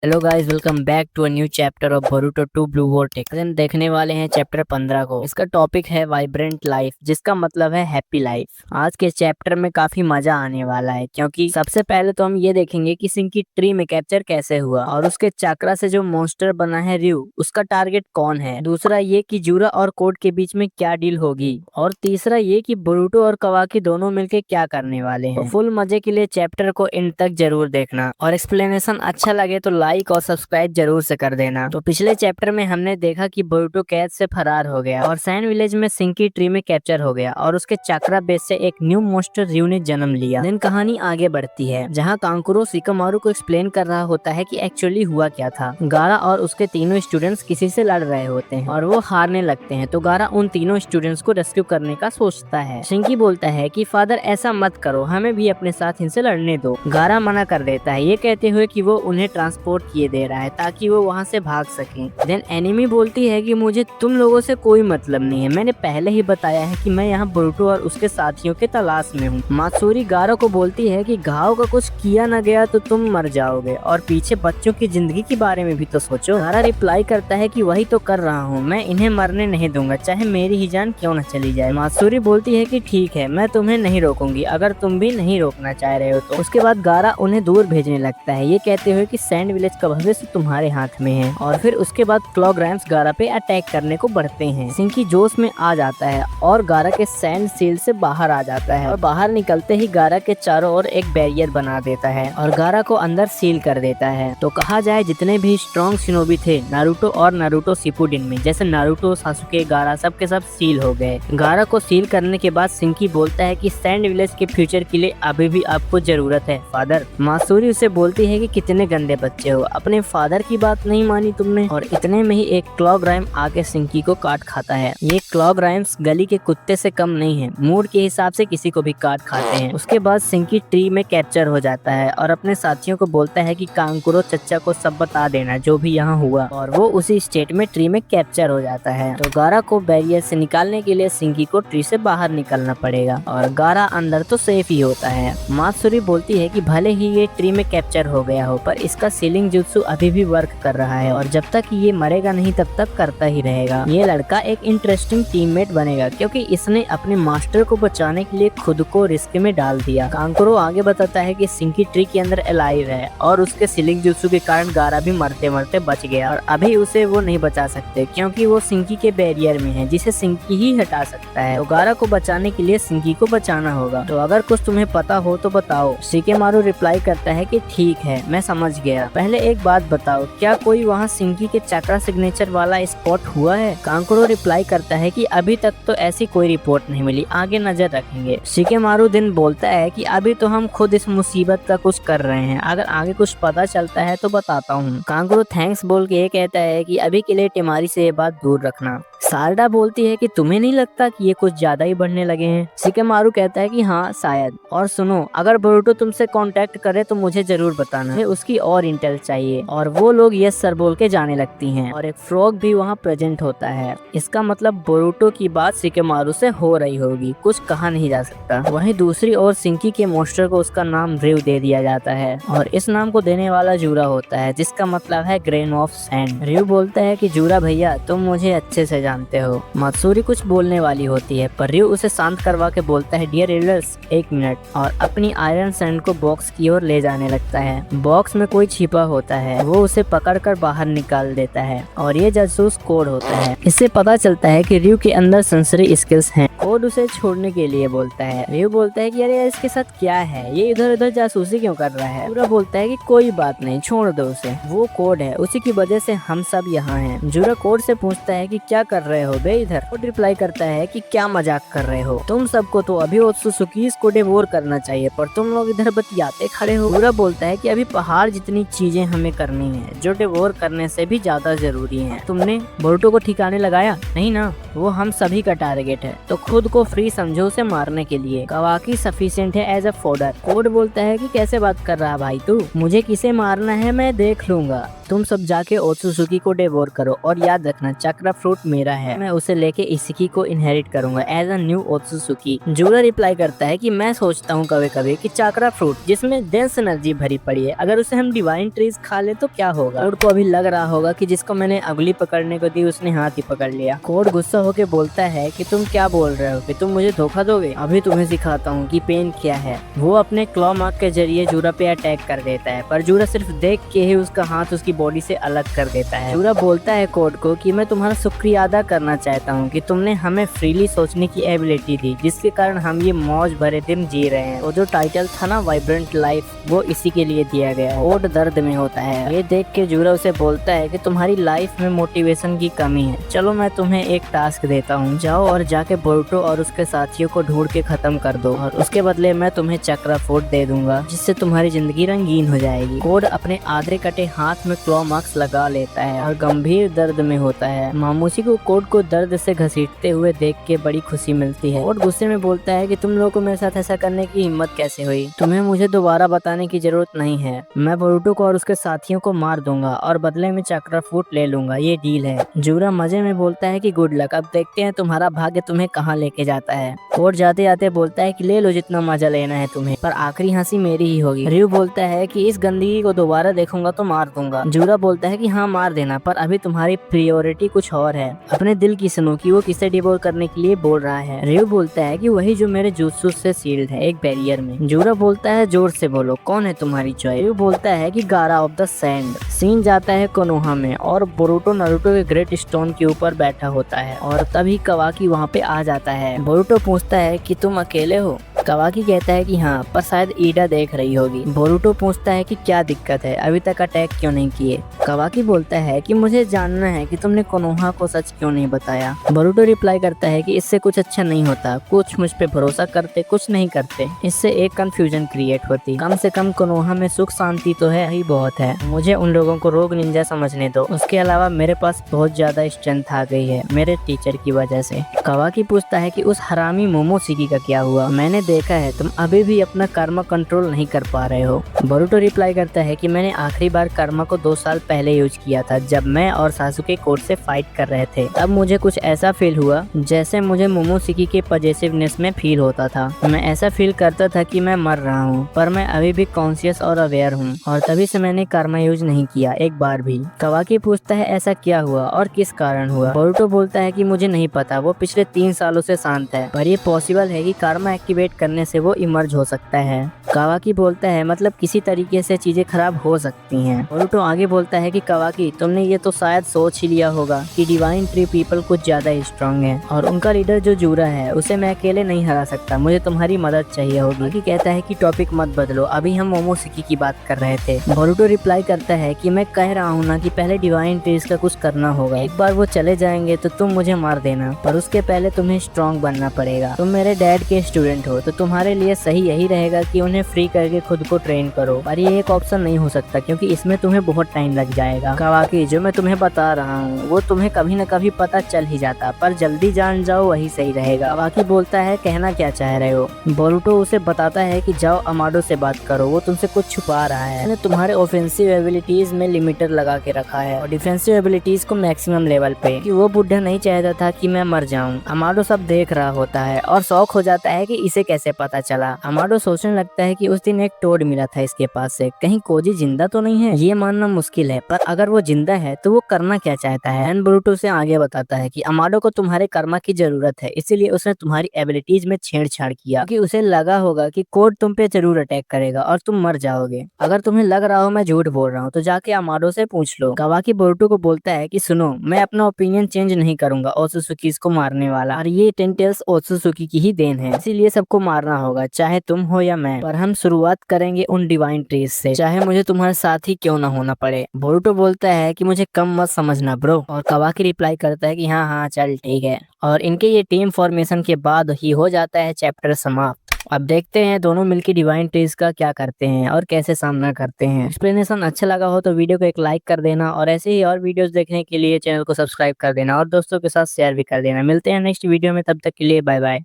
Hello guys, welcome back to a new chapter of Boruto 2 blue vortex. हम देखने वाले हैं चैप्टर 15 को। इसका टॉपिक है वाइब्रेंट लाइफ, जिसका मतलब है हैप्पी लाइफ। आज के चैप्टर में काफी मजा आने वाला है, क्योंकि सबसे पहले तो हम ये देखेंगे कि सिंकी ट्री में कैप्चर कैसे हुआ, और उसके चक्रा से जो मॉन्स्टर बना है रयू, उसका टारगेट कौन है। दूसरा ये कि जूरा और कोड के बीच में क्या डील होगी, और तीसरा ये कि बोरुटो और कवाकी दोनों मिलकर क्या करने वाले हैं। तो फुल मजे के लिए चैप्टर को एंड तक जरूर देखना, और एक्सप्लेनेशन अच्छा लगे तो लाइक और सब्सक्राइब जरूर से कर देना। तो पिछले चैप्टर में हमने देखा कि बोरुटो कैद से फरार हो गया और सैंड विलेज में सिंकी ट्री में कैप्चर हो गया, और उसके चक्रा बेस से एक न्यू मॉन्स्टर रयू ने जन्म लिया। देन कहानी आगे बढ़ती है, जहाँ कांकुरो शिकामारु को एक्सप्लेन कर रहा होता है कि एक्चुअली हुआ क्या था। गारा और उसके तीनों स्टूडेंट्स किसी से लड़ रहे होते हैं और वो हारने लगते हैं, तो गारा उन तीनों स्टूडेंट्स को रेस्क्यू करने का सोचता है। सिंकी बोलता है कि फादर ऐसा मत करो, हमें भी अपने साथ इनसे लड़ने दो। गारा मना कर देता है, ये कहते हुए कि वो उन्हें ट्रांसपोर्ट किए दे रहा है ताकि वो वहाँ से भाग सकें। देन एनिमी बोलती है कि मुझे तुम लोगों से कोई मतलब नहीं है, मैंने पहले ही बताया है कि मैं यहाँ बोरुटो और उसके साथियों के तलाश में हूँ। मात्सुरी गारा को बोलती है कि घाव का कुछ किया न गया तो तुम मर जाओगे, और पीछे बच्चों की जिंदगी के बारे में भी तो सोचो। गारा रिप्लाई करता है कि वही तो कर रहा हूँ, मैं इन्हें मरने नहीं दूंगा, चाहे मेरी ही जान क्यों न चली जाए। मात्सुरी बोलती है कि ठीक है, मैं तुम्हें नहीं रोकूंगी अगर तुम भी नहीं रोकना चाह रहे हो तो। उसके बाद गारा उन्हें दूर भेजने लगता है, ये कहते हुए कि सैंड विलेज का भविष्य तुम्हारे हाथ में है। और फिर उसके बाद क्लॉग्राइम्स गारा पे अटैक करने को बढ़ते हैं। सिंकी जोश में आ जाता है और गारा के सैंड सील से बाहर आ जाता है, और बाहर निकलते ही गारा के चारों ओर एक बैरियर बना देता है और गारा को अंदर सील कर देता है। तो कहा जाए जितने भी स्ट्रॉन्ग शिनोबी थे नारुतो और नारुतो शिपुडिन में, जैसे नारुतो, सासुके, गारा, सब के सब सील हो गए। गारा को सील करने के बाद सिंकी बोलता है कि सैंड विलेज के फ्यूचर के लिए अभी भी आपको जरूरत है फादर। मासूरी उसे बोलती है कि कितने गंदे बच्चे हो, अपने फादर की बात नहीं मानी तुमने। और इतने में ही एक क्लॉग्राइम आके सिंकी को काट खाता है। ये क्लॉग्राइम्स गली के कुत्ते से कम नहीं है, मूड के हिसाब से किसी को भी काट खाते हैं। उसके बाद सिंकी ट्री में कैप्चर हो जाता है और अपने साथियों को बोलता है कि कांकुरो चच्चा को सब बता देना जो भी यहाँ हुआ, और वो उसी स्टेट में ट्री में कैप्चर हो जाता है। तो गारा को बैरियर से निकालने के लिए सिंकी को ट्री से बाहर निकलना पड़ेगा, और गारा अंदर तो सेफ ही होता है। मात्सुरी बोलती है कि भले ही ये ट्री में कैप्चर हो गया हो, पर इसका सीलिंग जुत्सु अभी भी वर्क कर रहा है, और जब तक ये मरेगा नहीं तब तक करता ही रहेगा। ये लड़का एक इंटरेस्टिंग टीममेट बनेगा, क्योंकि इसने अपने मास्टर को बचाने के लिए खुद को रिस्क में डाल दिया। कांकुरो आगे बताता है कि सिंकी ट्री के अंदर अलाइव है, और उसके सीलिंग जुत्सु के कारण गारा भी मरते मरते बच गया, और अभी उसे वो नहीं बचा सकते क्योंकि वो सिंकी के बैरियर में है, जिसे सिंकी ही हटा सकता है। तो गारा को बचाने के लिए सिंकी को बचाना होगा। तो अगर कुछ तुम्हें पता हो तो बताओ। शिकेमारू रिप्लाई करता है कि ठीक है, मैं समझ गया। पहले एक बात बताओ, क्या कोई वहाँ सिंकी के चक्रा सिग्नेचर वाला स्पॉट हुआ है? कांकुरो रिप्लाई करता है कि अभी तक तो ऐसी कोई रिपोर्ट नहीं मिली, आगे नजर रखेंगे। शिकेमारू दिन बोलता है कि अभी तो हम खुद इस मुसीबत का कुछ कर रहे हैं, अगर आगे कुछ पता चलता है तो बताता हूँ। कांकुरो थैंक्स बोल के ये कहता है कि अभी के लिए टिमारी से ये बात दूर रखना। सारडा बोलती है कि तुम्हें नहीं लगता कि ये कुछ ज्यादा ही बढ़ने लगे हैं? शिकेमारू कहता है कि हाँ शायद। और सुनो, अगर बोरुटो तुमसे कांटेक्ट करे तो मुझे जरूर बताना, मुझे उसकी और इंटेल चाहिए। और वो लोग यस सर बोल के जाने लगती हैं, और एक फ्रॉग भी वहाँ प्रेजेंट होता है। इसका मतलब बोरुटो की बात शिकेमारू से हो रही होगी, कुछ कहा नहीं जा सकता। वहीं दूसरी ओर सिंकी के मॉन्स्टर को उसका नाम रयू दे दिया जाता है, और इस नाम को देने वाला जूरा होता है, जिसका मतलब है ग्रेन ऑफ सैंड। रयू बोलता है कि जूरा भैया, तुम मुझे अच्छे से जानते हो। मात्सुरी कुछ बोलने वाली होती है, पर रयू उसे शांत करवा के बोलता है डियर एल्डर्स, एक मिनट, और अपनी आयरन सैंड को बॉक्स की ओर ले जाने लगता है। बॉक्स में कोई छिपा होता है, वो उसे पकड़कर बाहर निकाल देता है, और ये जासूस कोड होता है। इससे पता चलता है कि रयू के अंदर सेंसरी स्किल्स हैं। कोड उसे छोड़ने के लिए बोलता है। रयू बोलता है कि अरे इसके साथ क्या है, ये इधर उधर जासूसी क्यों कर रहा है? जूरा बोलता है कि कोई बात नहीं, छोड़ दो उसे, वो कोड है, उसी की वजह से हम सब यहाँ हैं। जूरा कोड से पूछता है कि क्या कर रहे हो बे इधर? कोड रिप्लाई करता है कि क्या मजाक कर रहे हो, तुम सबको तो अभी ओत्सुसुकीस को डिवोर करना चाहिए, पर तुम लोग इधर बतियाते खड़े हो। जूरा बोलता है कि अभी पहाड़ जितनी चीजें हमें करनी है, जो डिवोर करने से भी ज्यादा जरूरी है। तुमने बोरुटो को ठिकाने लगाया नहीं ना, वो हम सभी का टारगेट है, तो खुद को फ्री समझो उसे मारने के लिए। कवाकी सफिशिएंट है एज अ फोडर। कोड बोलता है कि कैसे बात कर रहा भाई तू, मुझे किसे मारना है मैं देख लूंगा। तुम सब जाके ओत्सुजुकी को डेवोर करो और याद रखना चक्रा फ्रूट मेरा है, मैं उसे लेके इशिकी को इनहेरिट करूंगा as a new ओत्सुजुकी। Jura reply करता है कि मैं सोचता हूँ कभी कभी कि चक्रा फ्रूट जिसमें डेंस एनर्जी भरी पड़ी है, अगर उसे हम डिवाइन ट्रीज खा ले तो क्या होगा। कोड को अभी लग रहा होगा कि जिसको मैंने अगली पकड़ने को दी उसने हाथ ही पकड़ लिया। कोड गुस्सा होके बोलता है कि तुम क्या बोल रहे हो कि तुम मुझे धोखा दोगे, अभी तुम्हें सिखाता हूँ कि पेन क्या है। वो अपने क्लॉ मार्क के जरिए जूरा पे अटैक कर देता है, पर जूरा सिर्फ देख के ही उसका हाथ उसकी बॉडी से अलग कर देता है। जूरा बोलता है कोड को कि मैं तुम्हारा शुक्रिया अदा करना चाहता हूँ कि तुमने हमें फ्रीली सोचने की एबिलिटी दी, जिसके कारण हम ये मौज भरे दिन जी रहे हैं। वो जो टाइटल था ना वाइब्रेंट लाइफ, वो इसी के लिए दिया गया है। कोड दर्द में होता है। ये देख के जूरा उसे बोलता है कि तुम्हारी लाइफ में मोटिवेशन की कमी है, चलो मैं तुम्हें एक टास्क देता हूँ, जाओ और जाके बोरुटो और उसके साथियों को ढूंढ के खत्म कर दो और उसके बदले मैं तुम्हें चक्रा फ्रूट दे दूंगा, जिससे तुम्हारी जिंदगी रंगीन हो जाएगी। कोड अपने आधे कटे हाथ में क्लॉ मार्क्स लगा लेता है और गंभीर दर्द में होता है। मामूसी को कोड को दर्द से घसीटते हुए देख के बड़ी खुशी मिलती है। कोड गुस्से में बोलता है कि तुम लोगों को मेरे साथ ऐसा करने की हिम्मत कैसे हुई, तुम्हें मुझे दोबारा बताने की जरूरत नहीं है, मैं बोरुटो को और उसके साथियों को मार दूंगा और बदले में चक्रा फ्रूट ले लूंगा, ये डील है। जूरा मजे में बोलता है कि गुड लक, अब देखते हैं तुम्हारा भाग्य तुम्हें कहाँ लेके जाता है। कोड जाते जाते बोलता है कि ले लो जितना मजा लेना है तुम्हें, पर आखिरी हंसी मेरी ही होगी। रयू बोलता है कि इस गंदगी को दोबारा देखूंगा तो मार दूंगा। जूरा बोलता है कि हाँ मार देना, पर अभी तुम्हारी प्रायोरिटी कुछ और है, अपने दिल की सुनो कि वो किसे डिवोर करने के लिए बोल रहा है। रयू बोलता है कि वही जो मेरे जुत्सु से सील्ड है एक बैरियर में। जूरा बोलता है जोर से बोलो, कौन है तुम्हारी चॉइस। रयू बोलता है कि गारा ऑफ द सैंड। सीन जाता है कोनोहा में और बोरुटो नारुतो के ग्रेट स्टोन के ऊपर बैठा होता है और तभी कवाकी वहाँ पे आ जाता है। बोरुटो पूछता है कि तुम अकेले हो। कवाकी कहता है कि हाँ, पर शायद ईडा देख रही होगी। बोरुटो पूछता है कि क्या दिक्कत है, अभी तक अटैक क्यों नहीं किए। कवाकी बोलता है कि मुझे जानना है कि तुमने कोनोहा को सच क्यों नहीं बताया। बोरुटो रिप्लाई करता है कि इससे कुछ अच्छा नहीं होता, कुछ मुझ पे भरोसा करते कुछ नहीं करते, इससे एक कंफ्यूजन क्रिएट होती। कम से कम कोनोहा में सुख शांति तो है ही बहुत है, मुझे उन लोगों को रोग निंजा समझने दो। उसके अलावा मेरे पास बहुत ज्यादा स्ट्रेंथ आ गई है मेरे टीचर की वजह से। कवाकी पूछता है कि उस हरामी मोमोशिकी का क्या हुआ, मैंने देखा है तुम अभी भी अपना कर्मा कंट्रोल नहीं कर पा रहे हो। बोरुटो रिप्लाई करता है कि मैंने आखिरी बार कर्मा को 2 साल पहले यूज किया था, जब मैं और सासुके कोर्ट से फाइट कर रहे थे। तब मुझे कुछ ऐसा फील हुआ जैसे मुझे मोमोशिकी के पॉजिटिवनेस में फील होता था। मैं ऐसा फील करता था कि मैं मर रहा हूँ, पर मैं अभी भी कॉन्शियस और अवेयर हूँ, और तभी से मैंने कर्मा यूज नहीं किया एक बार भी। कवाकी पूछता है ऐसा क्या हुआ और किस कारण हुआ। बोरुटो बोलता है कि मुझे नहीं पता, वो पिछले 3 सालों से शांत है, पर ये पॉसिबल है कि कर्मा एक्टिवेट करने से वो इमर्ज हो सकता है। कवाकी बोलता है मतलब किसी तरीके से चीजें खराब हो सकती हैं। बोरुटो आगे बोलता है कि कवाकी तुमने ये तो शायद सोच ही लिया होगा कि डिवाइन ट्री पीपल कुछ ज्यादा स्ट्रांग है और उनका लीडर जो जूरा है उसे मैं अकेले नहीं हरा सकता, मुझे तुम्हारी मदद चाहिए होगी। कि कहता है कि टॉपिक मत बदलो, अभी हम मोमोशिकी की बात कर रहे थे। बोरुटो रिप्लाई करता है कि मैं कह रहा हूँ ना कि पहले डिवाइन ट्रीज का कुछ करना होगा, एक बार वो चले जाएंगे तो तुम मुझे मार देना, पर उसके पहले तुम्हें स्ट्रांग बनना पड़ेगा। तुम मेरे डैड के स्टूडेंट हो तो तुम्हारे लिए सही यही रहेगा कि उन्हें फ्री करके खुद को ट्रेन करो, पर ये एक ऑप्शन नहीं हो सकता क्योंकि इसमें तुम्हें बहुत टाइम लग जाएगा। कवाकी जो मैं तुम्हें बता रहा हूँ वो तुम्हें कभी न कभी पता चल ही जाता, पर जल्दी जान जाओ वही सही रहेगा। कवाकी बोलता है कहना क्या चाह रहे हो। बोरुटो उसे बताता है कि जाओ अमाडो से बात करो, वो तुमसे कुछ छुपा रहा है। मैंने तुम्हारे ऑफेंसिव एबिलिटीज में लिमिटर लगा के रखा है और डिफेंसिव एबिलिटीज को मैक्सिमम लेवल पे, कि वो बुढ़ा नहीं चाहता था कि मैं मर जाऊं। अमाडो सब देख रहा होता है और शौक हो जाता है कि इसे कैसे पता चला। अमाडो सोचने लगता है कि उस दिन एक टोड मिला था इसके पास से, कहीं कोजी जिंदा तो नहीं है। ये मानना मुश्किल है, पर अगर वो जिंदा है तो वो करना क्या चाहता है। एंड बोरुटो से आगे बताता है कि अमाडो को तुम्हारे कर्मा की जरूरत है, इसीलिए उसने तुम्हारी एबिलिटीज में छेड़छाड़ किया कि उसे लगा होगा कि कोड तुम पे जरूर अटैक करेगा और तुम मर जाओगे। अगर तुम्हें लग रहा हो मैं झूठ बोल रहा हूँ तो जाके अमाडो से पूछ लो। कवाकी बोरुटो को बोलता है कि सुनो, मैं अपना ओपिनियन चेंज नहीं करूंगा ओत्सुजुकी को मारने वाला, और ये 10 टेल्स ओत्सुजुकी की ही देन है, इसीलिए सबको मारना होगा चाहे तुम हो या मैं, पर हम शुरुआत करेंगे उन डिवाइन ट्रीज से, चाहे मुझे तुम्हारे साथ ही क्यों ना होना पड़े। बोरुटो बोलता है कि मुझे कम मत समझना ब्रो, और कवाकी रिप्लाई करता है कि हाँ हाँ चल ठीक है, और इनके ये टीम फॉर्मेशन के बाद ही हो जाता है चैप्टर समाप्त। अब देखते हैं दोनों मिलकर डिवाइन ट्रीज का क्या करते हैं और कैसे सामना करते हैं। एक्सप्लेनेशन अच्छा लगा हो तो वीडियो को एक लाइक कर देना, और ऐसे ही और वीडियोस देखने के लिए चैनल को सब्सक्राइब कर देना और दोस्तों के साथ शेयर भी कर देना। मिलते हैं नेक्स्ट वीडियो में, तब तक के लिए बाय बाय।